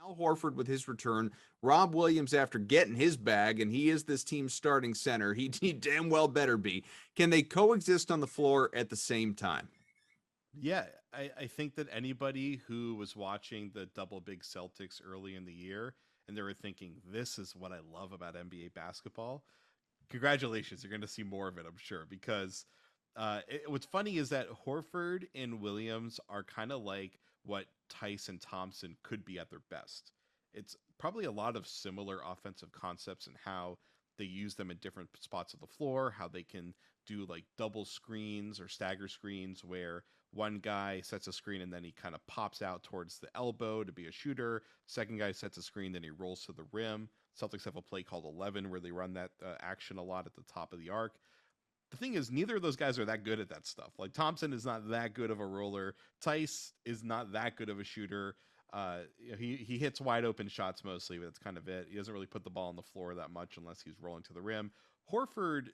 Al Horford with his return, Rob Williams after getting his bag, and he is this team's starting center. He damn well better be. Can they coexist on the floor at the same time? Yeah, I think that anybody who was watching the double big Celtics early in the year and they were thinking, this is what I love about NBA basketball, congratulations. You're going to see more of it, I'm sure, because what's funny is that Horford and Williams are kind of like what Tice and Thompson could be at their best. It's probably a lot of similar offensive concepts and how they use them in different spots of the floor, how they can do like double screens or stagger screens where one guy sets a screen and then he kind of pops out towards the elbow to be a shooter. Second guy sets a screen, then he rolls to the rim. Celtics have a play called 11 where they run that action a lot at the top of the arc. The thing is, neither of those guys are that good at that stuff. Like Thompson is not that good of a roller. Tice is not that good of a shooter. He hits wide open shots mostly, but that's kind of it. He doesn't really put the ball on the floor that much unless he's rolling to the rim. Horford,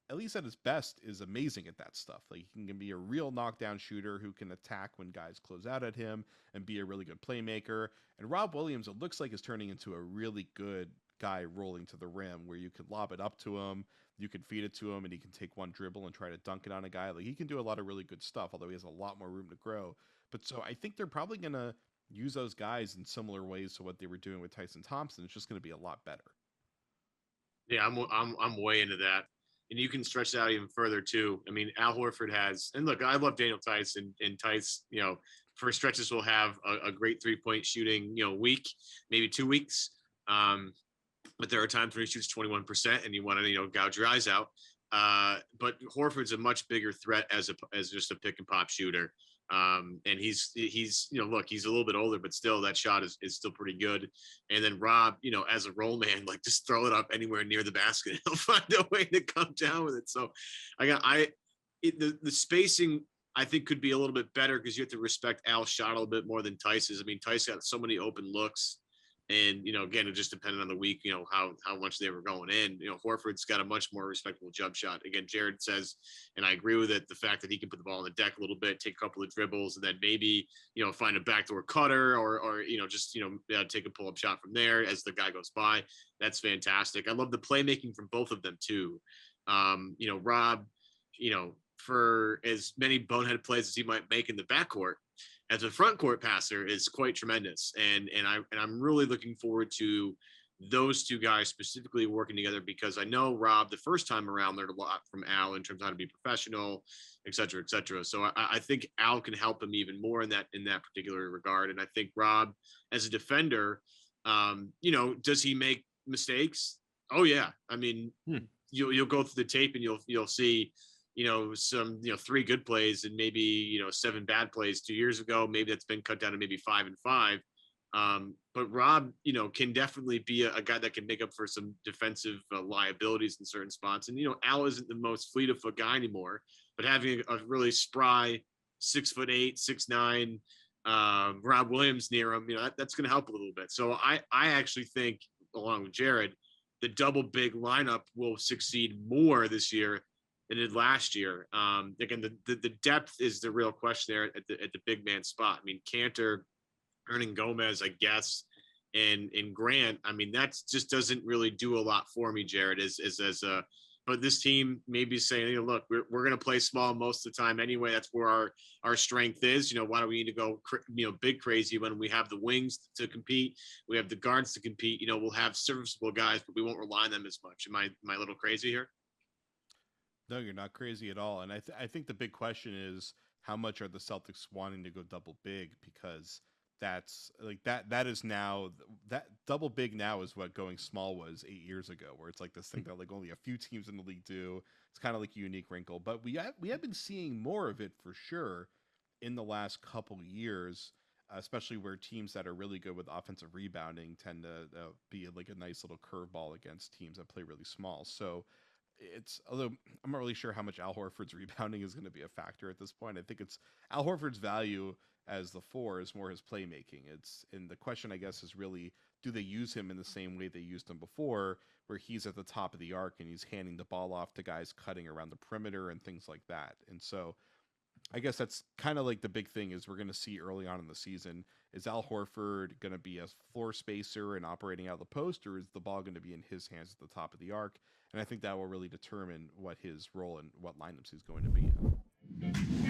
at least at his best, is amazing at that stuff. Like he can be a real knockdown shooter who can attack when guys close out at him and be a really good playmaker. And Rob Williams, it looks like, is turning into a really good guy rolling to the rim where you can lob it up to him, you can feed it to him, and he can take one dribble and try to dunk it on a guy. Like he can do a lot of really good stuff, although he has a lot more room to grow. But so I think they're probably gonna use those guys in similar ways to what they were doing with Tyson Thompson. It's just gonna be a lot better. Yeah, I'm way into that, and you can stretch it out even further too. I mean, Al Horford has, and look, I love Daniel Tice, and Tice, for stretches will have a great 3 point shooting, week, maybe 2 weeks. Um, but there are times where he shoots 21% and you want to, gouge your eyes out. But Horford's a much bigger threat as just a pick and pop shooter. And he's look, he's a little bit older, but still that shot is still pretty good. And then Rob, as a roll man, like just throw it up anywhere near the basket. He'll find a way to come down with it. So the spacing I think could be a little bit better because you have to respect Al's shot a little bit more than Tice's. I mean, Tice got so many open looks. And again, it just depended on the week, how much they were going in. Horford's got a much more respectable jump shot. Again, Jared says, and I agree with it, the fact that he can put the ball on the deck a little bit, take a couple of dribbles, and then maybe find a backdoor cutter or just take a pull up shot from there as the guy goes by. That's fantastic. I love the playmaking from both of them too. Rob, for as many bonehead plays as he might make in the backcourt, as a front court passer is quite tremendous. And I'm really looking forward to those two guys specifically working together because I know Rob, the first time around, learned a lot from Al in terms of how to be professional, et cetera, et cetera. So I think Al can help him even more in that particular regard. And I think Rob, as a defender, does he make mistakes? Oh yeah. I mean, you'll go through the tape and you'll see some, three good plays and maybe, seven bad plays 2 years ago. Maybe that's been cut down to maybe 5 and 5. But Rob, can definitely be a guy that can make up for some defensive liabilities in certain spots. And, Al isn't the most fleet of foot guy anymore, but having a really spry 6'8", 6'9", Rob Williams near him, that's going to help a little bit. So I actually think, along with Jared, the double big lineup will succeed more this year than it did last year. Again, the depth is the real question there at the big man spot. I mean, Cantor, Hernan Gomez, I guess, and Grant. I mean, that just doesn't really do a lot for me, Jared. But this team may be saying, look, we're going to play small most of the time anyway. That's where our strength is. Why do we need to go, big crazy when we have the wings to compete? We have the guards to compete. We'll have serviceable guys, but we won't rely on them as much. Am I a little crazy here? No, you're not crazy at all. And I think the big question is how much are the Celtics wanting to go double big because that's like that is now that double big now is what going small was 8 years ago, where it's like this thing that like only a few teams in the league do. It's kind of like a unique wrinkle, but we have been seeing more of it for sure in the last couple years, especially where teams that are really good with offensive rebounding tend to be like a nice little curveball against teams that play really small. So it's, although I'm not really sure how much Al Horford's rebounding is going to be a factor at this point. I think it's Al Horford's value as the four is more his playmaking. And the question I guess is really, do they use him in the same way they used him before, where he's at the top of the arc and he's handing the ball off to guys cutting around the perimeter and things like that. And so I guess that's kind of like the big thing is we're going to see early on in the season Is Al Horford going to be a floor spacer and operating out of the post, or is the ball going to be in his hands at the top of the arc? And I think that will really determine what his role and what lineups he's going to be in.